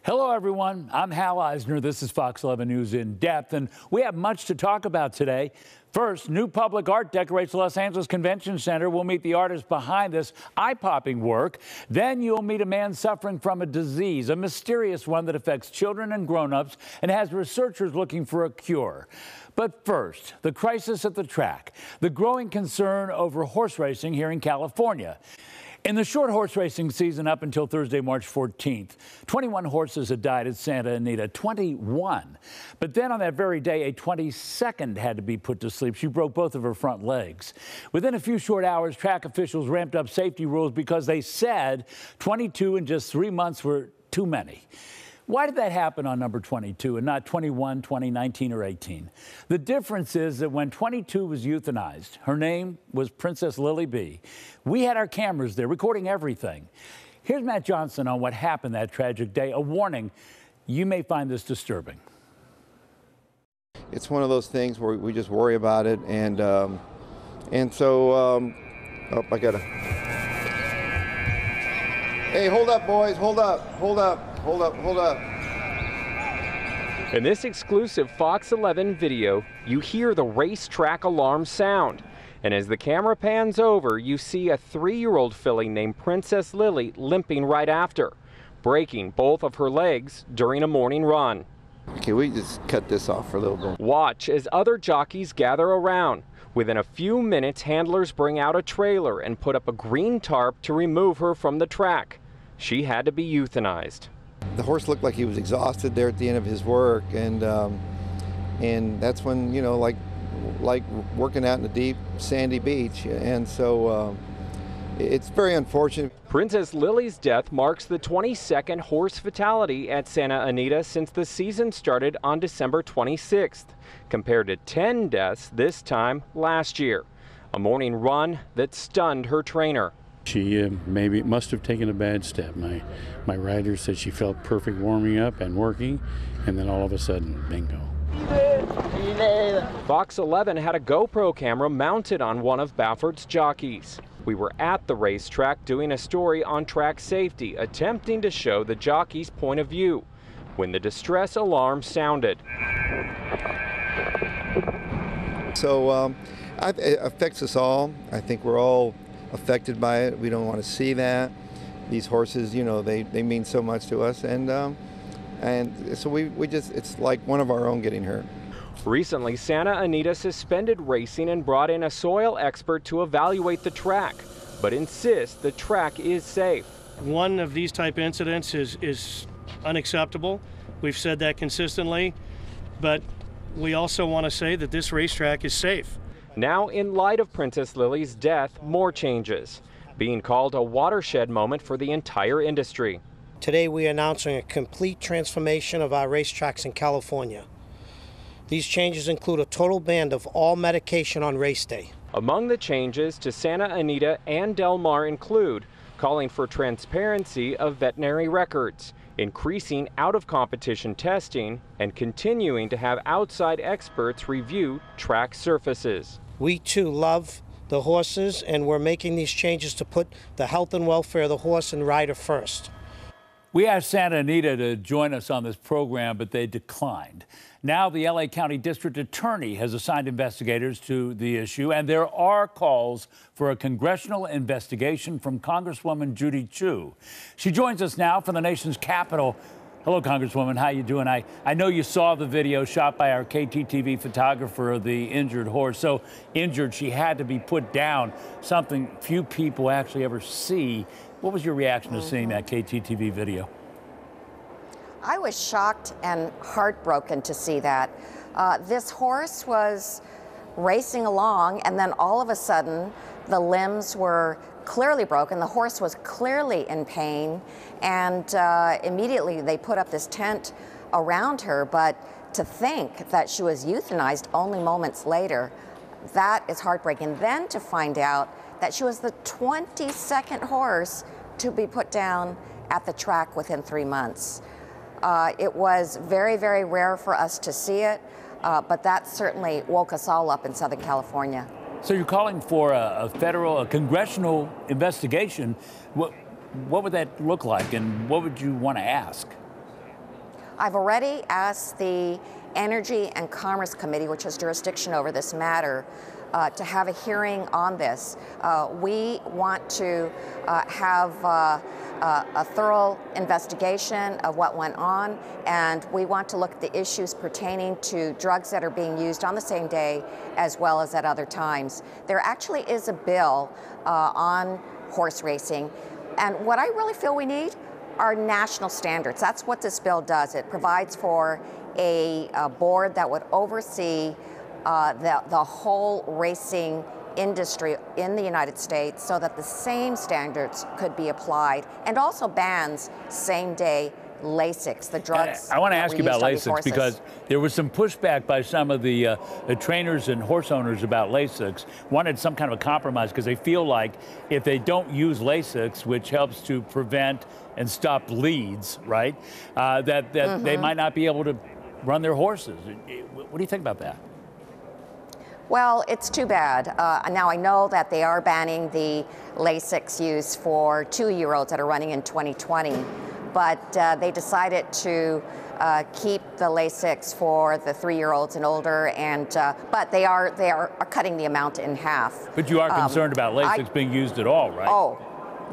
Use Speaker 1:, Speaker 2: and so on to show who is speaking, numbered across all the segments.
Speaker 1: Hello, everyone. I'm Hal Eisner. This is Fox 11 News in Depth, and we have much to talk about today. First, new public art decorates the Los Angeles Convention Center. We'll meet the artist behind this eye-popping work. Then you'll meet a man suffering from a disease, a mysterious one that affects children and grown-ups and has researchers looking for a cure. But first, the crisis at the track, the growing concern over horse racing here in California. In the short horse racing season up until Thursday, March 14th, 21 horses had died at Santa Anita, 21. But then on that very day, a 22nd had to be put to sleep. She broke both of her front legs. Within a few short hours, track officials ramped up safety rules because they said 22 in just 3 months were too many. Why did that happen on number 22 and not 21, 20, 19, or 18? The difference is that when 22 was euthanized, her name was Princess Lily B. We had our cameras there recording everything. Here's Matt Johnson on what happened that tragic day. A warning, you may find this disturbing.
Speaker 2: It's one of those things where we just worry about it, oh, I gotta. Hey, hold up, boys, hold up, hold up. Hold up, hold up.
Speaker 3: In this exclusive Fox 11 video, you hear the racetrack alarm sound. And as the camera pans over, you see a 3-year-old filly named Princess Lily limping right after, breaking both of her legs during a morning run.
Speaker 2: Okay, we just cut this off for a little bit.
Speaker 3: Watch as other jockeys gather around. Within a few minutes, handlers bring out a trailer and put up a green tarp to remove her from the track. She had to be euthanized.
Speaker 2: The horse looked like he was exhausted there at the end of his work, and that's when, you know, like working out in the deep sandy beach, and so it's very unfortunate.
Speaker 3: Princess Lily's death marks the 22nd horse fatality at Santa Anita since the season started on December 26th, compared to 10 deaths this time last year. A morning run that stunned her trainer.
Speaker 4: She maybe must have taken a bad step. My rider said she felt perfect warming up and working, and then all of a sudden, bingo.
Speaker 3: Fox 11 had a GoPro camera mounted on one of Bafford's jockeys. We were at the racetrack doing a story on track safety, attempting to show the jockey's point of view when the distress alarm sounded.
Speaker 2: So it affects us all. I think we're all affected by it. We don't want to see that. These horses, you know, they mean so much to us, and so we just, it's like one of our own getting hurt.
Speaker 3: Recently, Santa Anita suspended racing and brought in a soil expert to evaluate the track, but insists the track is safe.
Speaker 5: One of these type incidents is unacceptable. We've said that consistently, but we also want to say that this racetrack is safe.
Speaker 3: Now, in light of Princess Lily's death, more changes, being called a watershed moment for the entire industry.
Speaker 6: Today we are announcing a complete transformation of our racetracks in California. These changes include a total ban of all medication on race day.
Speaker 3: Among the changes to Santa Anita and Del Mar include calling for transparency of veterinary records, increasing out-of-competition testing, and continuing to have outside experts review track surfaces.
Speaker 6: We too love the horses, and we're making these changes to put the health and welfare of the horse and rider first.
Speaker 1: We asked Santa Anita to join us on this program, but they declined. Now the LA County District Attorney has assigned investigators to the issue, and there are calls for a congressional investigation from Congresswoman Judy Chu. She joins us now from the nation's capital. Hello, Congresswoman. How you doing? I know you saw the video shot by our KTTV photographer of the injured horse. So injured, she had to be put down, something few people actually ever see. What was your reaction to seeing that KTTV video?
Speaker 7: I was shocked and heartbroken to see that. This horse was racing along, and then all of a sudden, the limbs were clearly broken. The horse was clearly in pain, and immediately they put up this tent around her. But to think that she was euthanized only moments later, that is heartbreaking. Then to find out that she was the 22nd horse to be put down at the track within 3 months. It was very, very rare for us to see it, but that certainly woke us all up in Southern California.
Speaker 1: So you're calling for a congressional investigation. What would that look like, and what would you want to ask?
Speaker 7: I've already asked the Energy and Commerce Committee, which has jurisdiction over this matter, to have a hearing on this. We want to have a thorough investigation of what went on, and we want to look at the issues pertaining to drugs that are being used on the same day as well as at other times. There actually is a bill on horse racing, and what I really feel we need are national standards. That's what this bill does. It provides for a board that would oversee the whole racing industry in the United States so that the same standards could be applied, and also bans same-day Lasix, the drugs.
Speaker 1: I want to ask you about Lasix because there was some pushback by some of the trainers and horse owners about Lasix, wanted some kind of a compromise because they feel like if they don't use Lasix, which helps to prevent and stop leads, right, that they might not be able to run their horses. What do you think about that?
Speaker 7: Well, it's too bad. Now I know that they are banning the Lasix use for 2-year-olds that are running in 2020, but they decided to keep the Lasix for the 3-year-olds and older, and but they are cutting the amount in half.
Speaker 1: But you are concerned about Lasix being used at all, right?
Speaker 7: Oh,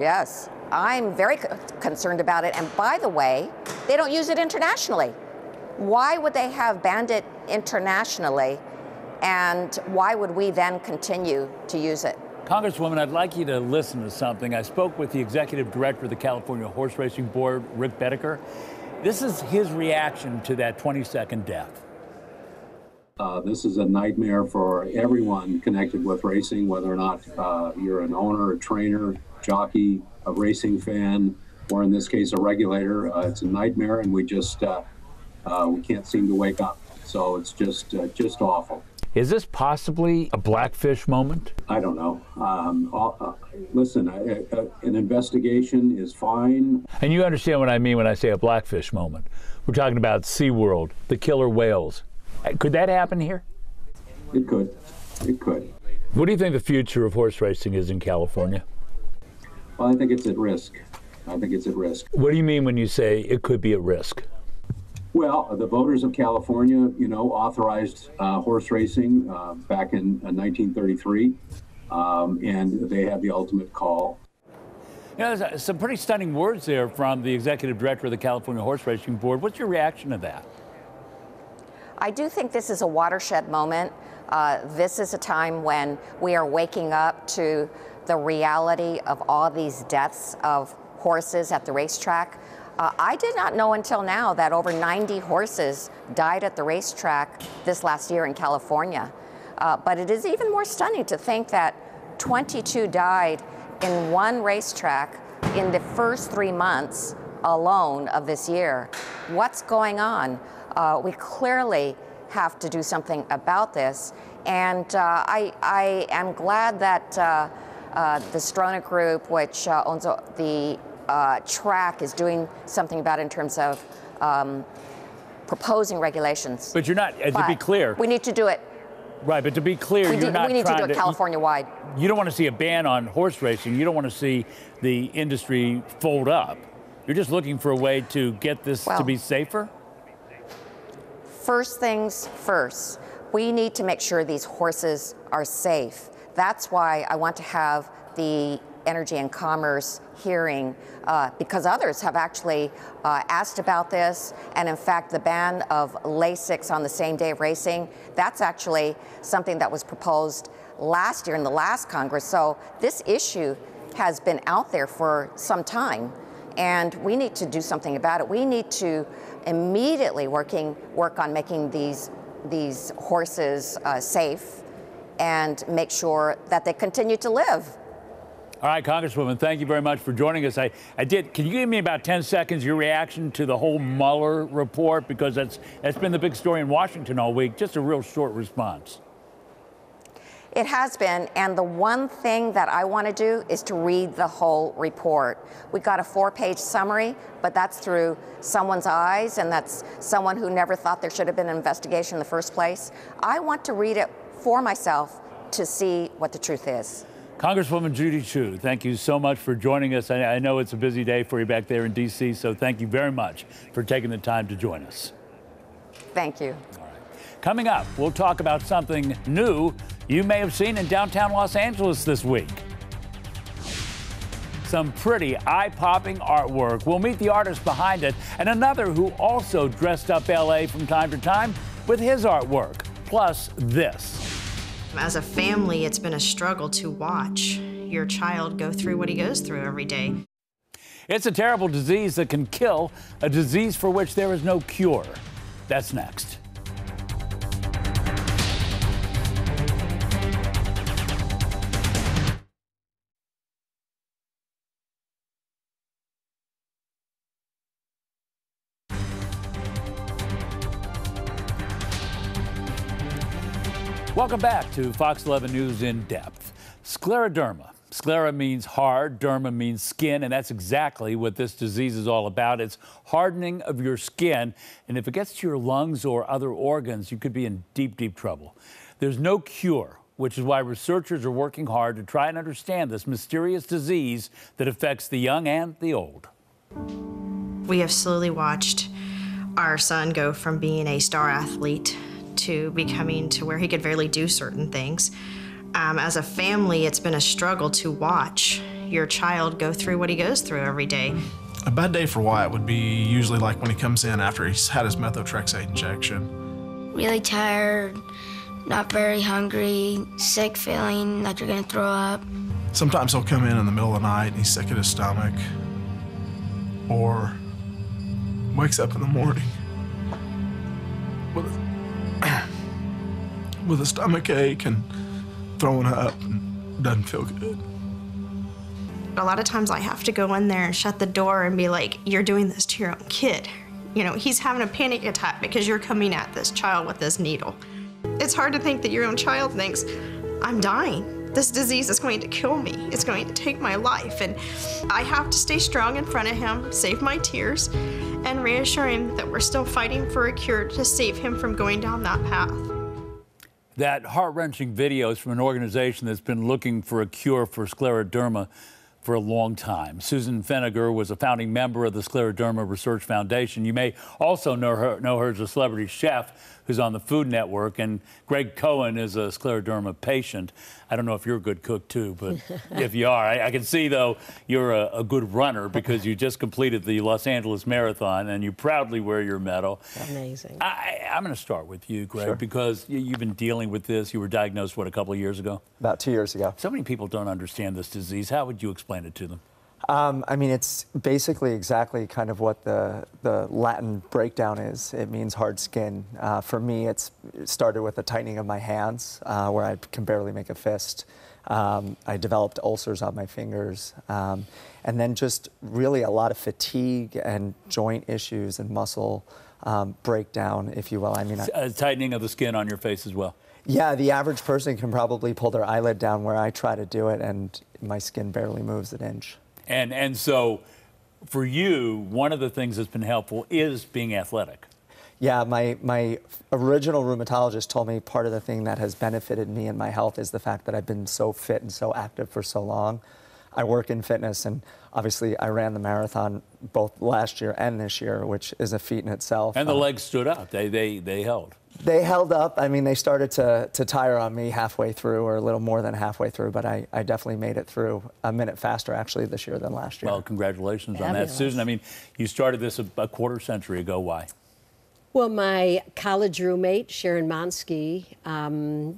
Speaker 7: yes. I'm very concerned about it. And by the way, they don't use it internationally. Why would they have banned it internationally? And why would we then continue to use it?
Speaker 1: Congresswoman, I'd like you to listen to something. I spoke with the executive director of the California Horse Racing Board, Rick Bedecker. This is his reaction to that 22nd death.
Speaker 8: This is a nightmare for everyone connected with racing, whether or not you're an owner, a trainer, jockey, a racing fan, or in this case, a regulator. It's a nightmare, and we just we can't seem to wake up. So it's just awful.
Speaker 1: Is this possibly a blackfish moment?
Speaker 8: I don't know. Listen, an investigation is fine.
Speaker 1: And you understand what I mean when I say a blackfish moment. We're talking about SeaWorld, the killer whales. Could that happen here?
Speaker 8: It could. It could.
Speaker 1: What do you think the future of horse racing is in California?
Speaker 8: Well, I think it's at risk. I think it's at risk.
Speaker 1: What do you mean when you say it could be at risk?
Speaker 8: Well, the voters of California, authorized horse racing back in 1933, and they had the ultimate call.
Speaker 1: There's some pretty stunning words there from the executive director of the California Horse Racing Board. What's your reaction to that?
Speaker 7: I do think this is a watershed moment. This is a time when we are waking up to the reality of all these deaths of horses at the racetrack. I did not know until now that over 90 horses died at the racetrack this last year in California. But it is even more stunning to think that 22 died in one racetrack in the first 3 months alone of this year. What's going on? We clearly have to do something about this. And I am glad that the Strona Group, which owns the track, is doing something about it in terms of proposing regulations.
Speaker 1: But you're not, to be clear.
Speaker 7: We need to do it.
Speaker 1: Right, but to be clear,
Speaker 7: we need to do it California-wide.
Speaker 1: You don't want to see a ban on horse racing. You don't want to see the industry fold up. You're just looking for a way to get this to be safer?
Speaker 7: First things first. We need to make sure these horses are safe. That's why I want to have the Energy and Commerce hearing, because others have actually asked about this. And in fact, the ban of Lasix on the same day of racing, that's actually something that was proposed last year in the last Congress. So this issue has been out there for some time, and we need to do something about it. We need to immediately work on making these horses safe and make sure that they continue to live.
Speaker 1: All right, Congresswoman, thank you very much for joining us. Can you give me about 10 seconds your reaction to the whole Mueller report? Because that's been the big story in Washington all week. Just a real short response.
Speaker 7: It has been, and the one thing that I want to do is to read the whole report. We got a 4-page summary, but that's through someone's eyes, and that's someone who never thought there should have been an investigation in the first place. I want to read it for myself to see what the truth is.
Speaker 1: Congresswoman Judy Chu, thank you so much for joining us. I know it's a busy day for you back there in D.C., so thank you very much for taking the time to join us.
Speaker 7: Thank you.
Speaker 1: All right. Coming up, we'll talk about something new you may have seen in downtown Los Angeles this week. Some pretty eye-popping artwork. We'll meet the artist behind it, and another who also dressed up L.A. from time to time with his artwork. Plus this.
Speaker 9: As a family, it's been a struggle to watch your child go through what he goes through every day.
Speaker 1: It's a terrible disease that can kill, a disease for which there is no cure. That's next. Welcome back to Fox 11 News in Depth. Scleroderma. Sclera means hard, derma means skin, and that's exactly what this disease is all about. It's hardening of your skin, and if it gets to your lungs or other organs, you could be in deep, deep trouble. There's no cure, which is why researchers are working hard to try and understand this mysterious disease that affects the young and the old.
Speaker 9: We have slowly watched our son go from being a star athlete to becoming to where he could barely do certain things. As a family, it's been a struggle to watch your child go through what he goes through every day.
Speaker 10: A bad day for Wyatt would be usually like when he comes in after he's had his methotrexate injection.
Speaker 11: Really tired, not very hungry, sick feeling like you're gonna throw up.
Speaker 10: Sometimes he'll come in the middle of the night and he's sick at his stomach, or wakes up in the morning with a stomach ache and throwing up and doesn't feel good.
Speaker 9: A lot of times I have to go in there and shut the door and be like, you're doing this to your own kid. You know, he's having a panic attack because you're coming at this child with this needle. It's hard to think that your own child thinks, I'm dying. This disease is going to kill me. It's going to take my life. And I have to stay strong in front of him, save my tears, and reassure him that we're still fighting for a cure to save him from going down that path.
Speaker 1: That heart-wrenching video is from an organization that's been looking for a cure for scleroderma for a long time. Susan Feniger was a founding member of the Scleroderma Research Foundation. You may also know her as a celebrity chef who's on the Food Network, and Greg Cohen is a scleroderma patient. I don't know if you're a good cook too, but if you are, I can see though you're a good runner because you just completed the Los Angeles Marathon and you proudly wear your medal.
Speaker 12: Amazing.
Speaker 1: I'm going to start with you, Greg,
Speaker 13: Sure.
Speaker 1: because you've been dealing with this. You were diagnosed, what, a couple of years ago?
Speaker 13: About 2 years ago.
Speaker 1: So many people don't understand this disease. How would you explain it to them?
Speaker 13: I mean, it's basically exactly kind of what the Latin breakdown is. It means hard skin. For me, it started with the tightening of my hands, where I can barely make a fist. I developed ulcers on my fingers. And then just really a lot of fatigue and joint issues and muscle breakdown, if you will. I mean,
Speaker 1: tightening of the skin on your face as well.
Speaker 13: Yeah, the average person can probably pull their eyelid down where I try to do it, and my skin barely moves an inch.
Speaker 1: And so for you, one of the things that's been helpful is being athletic.
Speaker 13: Yeah, my original rheumatologist told me part of the thing that has benefited me in my health is the fact that I've been so fit and so active for so long. I work in fitness, and obviously I ran the marathon both last year and this year, which is a feat in itself.
Speaker 1: And the legs stood up. They held.
Speaker 13: They held up. I mean, they started to tire on me halfway through, or a little more than halfway through, but I definitely made it through a minute faster, actually, this year than last year.
Speaker 1: Well, congratulations on that. Susan, I mean, you started this a quarter century ago. Why?
Speaker 12: Well, my college roommate, Sharon Monsky,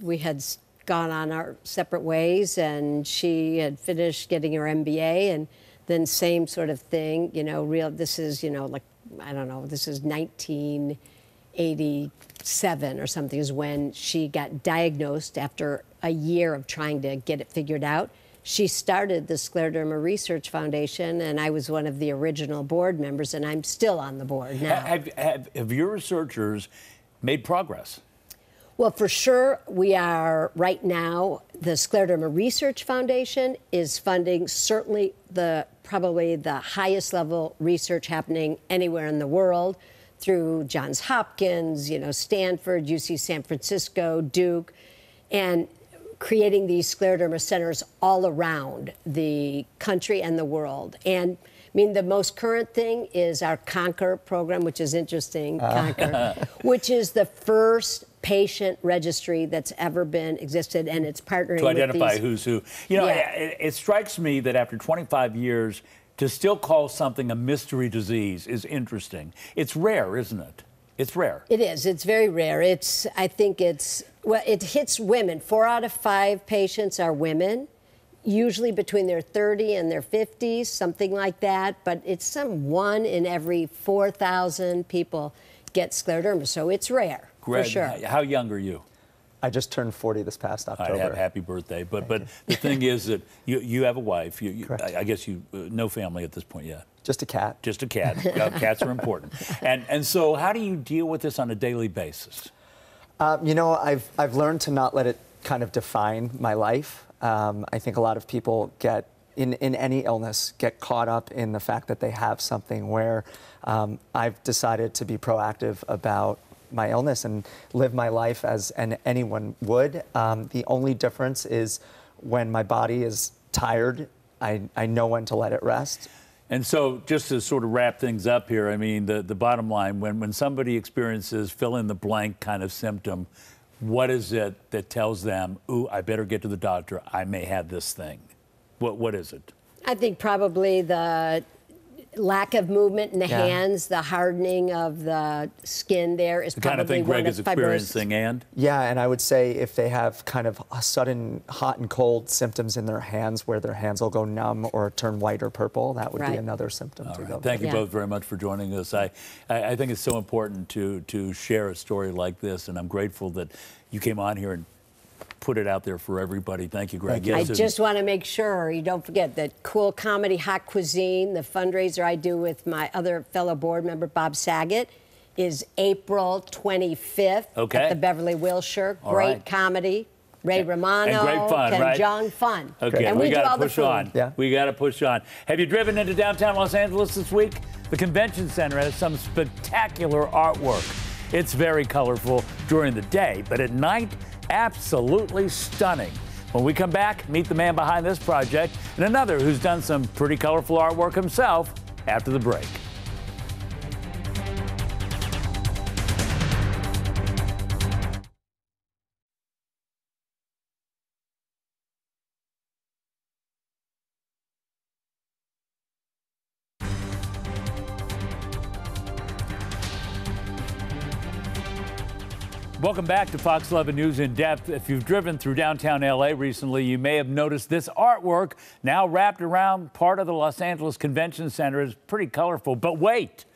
Speaker 12: we had gone on our separate ways, and she had finished getting her MBA, and then same sort of thing, you know, this is, you know, like, I don't know, this is 1987 or something is when she got diagnosed after a year of trying to get it figured out. She started the Scleroderma Research Foundation, and I was one of the original board members, and I'm still on the board now.
Speaker 1: Have your researchers made progress?
Speaker 12: Well, for sure, we are right now, the Scleroderma Research Foundation is funding certainly probably the highest level research happening anywhere in the world through Johns Hopkins, you know, Stanford, UC San Francisco, Duke. And creating these scleroderma centers all around the country and the world. And I mean, the most current thing is our Conquer program, which is interesting, Conquer, which is the first patient registry that's ever been existed, and it's partnering
Speaker 1: to identify
Speaker 12: with
Speaker 1: who's who. You know, it strikes me that after 25 years, to still call something a mystery disease is interesting. It's rare, isn't it? It's rare.
Speaker 12: It is. It's very rare. I think well, it hits women. 4 out of 5 patients are women, usually between their 30 and their 50s, something like that. But it's some 1 in every 4,000 people get scleroderma, so it's rare,
Speaker 1: Greg,
Speaker 12: for sure.
Speaker 1: How young are you?
Speaker 13: I just turned 40 this past October.
Speaker 1: All right, happy birthday. But the thing is that you have a wife. I guess you no family at this point yet.
Speaker 13: Just a cat.
Speaker 1: Just a cat. Cats are important. And so how do you deal with this on a daily basis?
Speaker 13: You know, I've learned to not let it kind of define my life. I think a lot of people get, in any illness, get caught up in the fact that they have something, where I've decided to be proactive about my illness and live my life as anyone would. The only difference is when my body is tired, I know when to let it rest.
Speaker 1: And so just to sort of wrap things up here, I mean, the bottom line, when somebody experiences fill in the blank kind of symptom, what is it that tells them, ooh, I better get to the doctor, I may have this thing? What is it?
Speaker 12: I think probably the lack of movement in the hands, the hardening of the skin there is
Speaker 1: the
Speaker 12: probably
Speaker 1: kind of thing Greg is experiencing. And
Speaker 13: yeah, and I would say if they have kind of a sudden hot and cold symptoms in their hands, where their hands will go numb or turn white or purple, that would be another symptom to go.
Speaker 1: Thank you both very much for joining us. I think it's so important to share a story like this, and I'm grateful that you came on here and put it out there for everybody. Thank you, Greg.
Speaker 12: I just want to make sure you don't forget that Cool Comedy Hot Cuisine, the fundraiser I do with my other fellow board member, Bob Saget, is April 25th at the Beverly Wilshire. Great comedy. Ray Romano,
Speaker 1: and great fun,
Speaker 12: Ken Jeong, fun.
Speaker 1: Okay,
Speaker 12: and
Speaker 1: we
Speaker 12: do all
Speaker 1: got to push on.
Speaker 13: Yeah.
Speaker 1: We got to push on. Have you driven into downtown Los Angeles this week? The convention center has some spectacular artwork. It's very colorful during the day, but at night, absolutely stunning. When we come back, meet the man behind this project and another who's done some pretty colorful artwork himself after the break. Welcome back to Fox 11 News in Depth. If you've driven through downtown LA recently, you may have noticed this artwork now wrapped around part of the Los Angeles Convention Center is pretty colorful. But wait,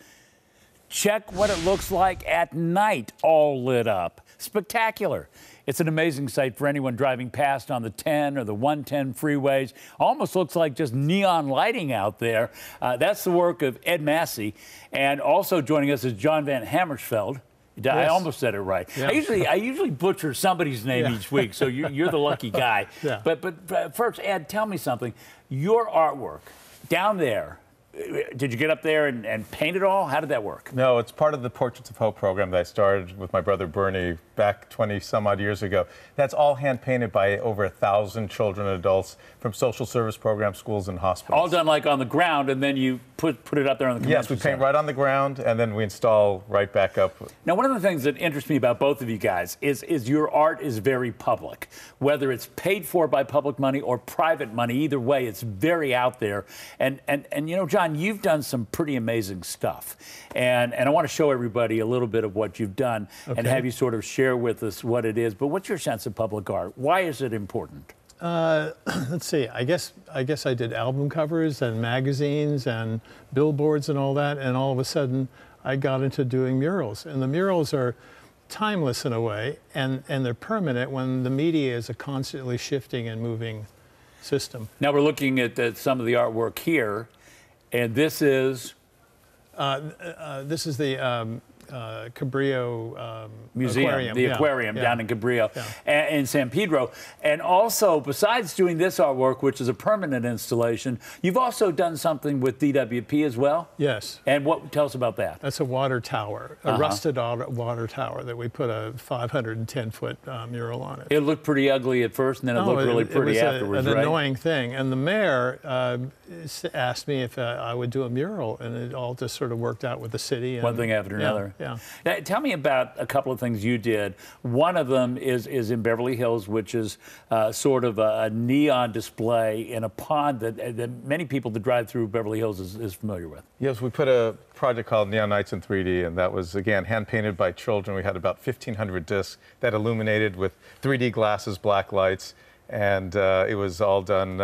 Speaker 1: check what it looks like at night, all lit up. Spectacular. It's an amazing sight for anyone driving past on the 10 or the 110 freeways. Almost looks like just neon lighting out there. That's the work of Ed Massey. And also joining us is John Van Hammersveld. Yes. I almost said it right. Yeah. I usually butcher somebody's name each week, so you're the lucky guy. But first, Ed, tell me something. Your artwork down there, did you get up there and paint it all? How did that work?
Speaker 14: No, it's part of the Portraits of Hope program that I started with my brother Bernie back 20-some-odd years ago. That's all hand-painted by over 1,000 children and adults from social service programs, schools, and hospitals.
Speaker 1: All done like on the ground, and then you put it up there on the convention
Speaker 14: Yes, we paint right on the ground, and then we install right back up.
Speaker 1: Now, one of the things that interests me about both of you guys is your art is very public. Whether it's paid for by public money or private money, either way, it's very out there. And you know, John, you've done some pretty amazing stuff. And I want to show everybody a little bit of what you've done and have you sort of share with us what it is. But what's your sense of public art? Why is it important?
Speaker 15: Let's see. I guess I did album covers and magazines and billboards and all that. And all of a sudden, I got into doing murals. And the murals are timeless in a way, and they're permanent when the media is a constantly shifting and moving system.
Speaker 1: Now we're looking at some of the artwork here, and this is?
Speaker 15: This is the Cabrillo
Speaker 1: Museum,
Speaker 15: aquarium.
Speaker 1: the aquarium down in Cabrillo in San Pedro. And also, besides doing this artwork, which is a permanent installation, you've also done something with DWP as well?
Speaker 15: Yes.
Speaker 1: And tell us about that.
Speaker 15: That's a water tower, a rusted water tower that we put a 510-foot mural on it.
Speaker 1: It looked pretty ugly at first, and then it looked really pretty afterwards,
Speaker 15: an
Speaker 1: right?
Speaker 15: annoying thing. And the mayor asked me if I would do a mural, and it all just sort of worked out with the city. And,
Speaker 1: one thing after another.
Speaker 15: Yeah.
Speaker 1: Now, tell me about a couple of things you did. One of them is in Beverly Hills, which is sort of a neon display in a pond that many people that drive through Beverly Hills is familiar with.
Speaker 14: Yes, we put a project called Neon Nights in 3D, and that was, again, hand-painted by children. We had about 1,500 discs that illuminated with 3D glasses, black lights, and it was all done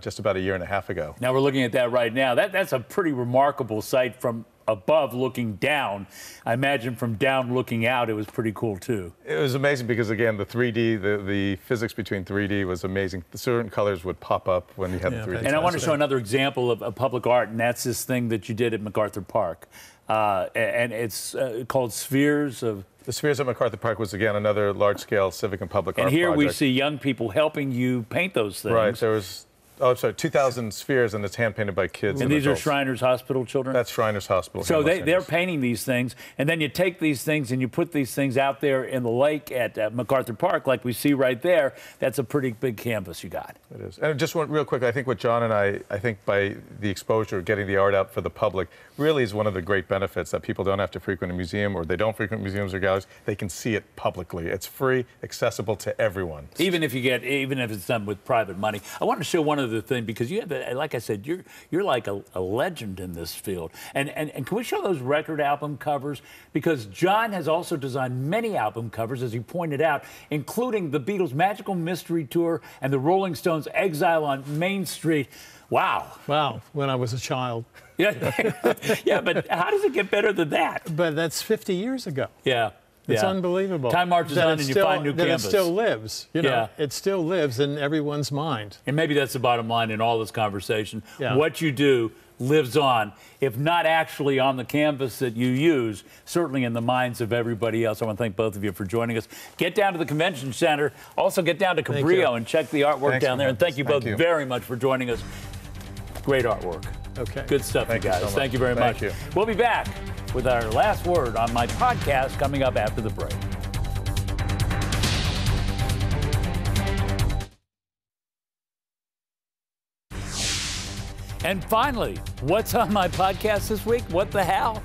Speaker 14: just about a year and a half ago.
Speaker 1: Now we're looking at that right now. That's a pretty remarkable sight from above looking down. I imagine from down looking out, it was pretty cool too.
Speaker 14: It was amazing because, again, the 3D, the physics between 3D was amazing. Certain colors would pop up when you had the 3D.
Speaker 1: And I want to show another example of public art, and that's this thing that you did at MacArthur Park. And it's called Spheres of...
Speaker 14: The Spheres at MacArthur Park was, again, another large-scale civic and public art project.
Speaker 1: And here we see young people helping you paint those things.
Speaker 14: Right, there was... Oh, sorry, 2,000 spheres, and it's hand-painted by kids.
Speaker 1: And these are Shriners Hospital children?
Speaker 14: That's Shriners Hospital.
Speaker 1: So they're painting these things, and then you take these things and you put these things out there in the lake at MacArthur Park, like we see right there. That's a pretty big canvas you got.
Speaker 14: It is. And just real quick, I think what John and I think by the exposure, getting the art out for the public, really is one of the great benefits that people don't have to frequent a museum, or they don't frequent museums or galleries. They can see it publicly. It's free, accessible to everyone.
Speaker 1: Even if it's done with private money. I want to show one other thing, because you have, like I said, you're like a legend in this field. And can we show those record album covers? Because John has also designed many album covers, as he pointed out, including the Beatles' Magical Mystery Tour and the Rolling Stones' Exile on Main Street. Wow.
Speaker 15: Wow, when I was a child.
Speaker 1: Yeah, yeah, but how does it get better than that?
Speaker 15: But that's 50 years ago.
Speaker 1: Yeah.
Speaker 15: It's unbelievable.
Speaker 1: Time marches on and you find new canvas.
Speaker 15: It still lives. You know, it still lives in everyone's mind.
Speaker 1: And maybe that's the bottom line in all this conversation.
Speaker 15: Yeah.
Speaker 1: What you do lives on, if not actually on the canvas that you use, certainly in the minds of everybody else. I want to thank both of you for joining us. Get down to the convention center. Also get down to Cabrillo and check the artwork down there. And thank you both very much for joining us. Great artwork.
Speaker 15: Okay.
Speaker 1: Good stuff, you guys. Thank you very much.
Speaker 14: You.
Speaker 1: We'll be back with our last word on my podcast coming up after the break. And finally, what's on my podcast this week? What the hell?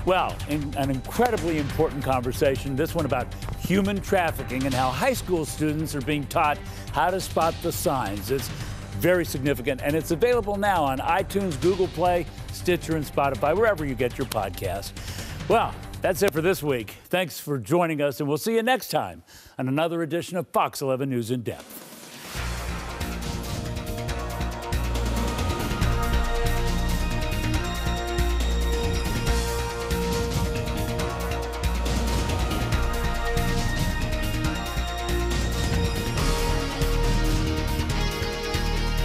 Speaker 1: Well, an incredibly important conversation, this one about human trafficking and how high school students are being taught how to spot the signs. It's very significant, and it's available now on iTunes, Google Play, Stitcher, and Spotify, wherever you get your podcasts. Well, that's it for this week. Thanks for joining us, and we'll see you next time on another edition of Fox 11 News in Depth.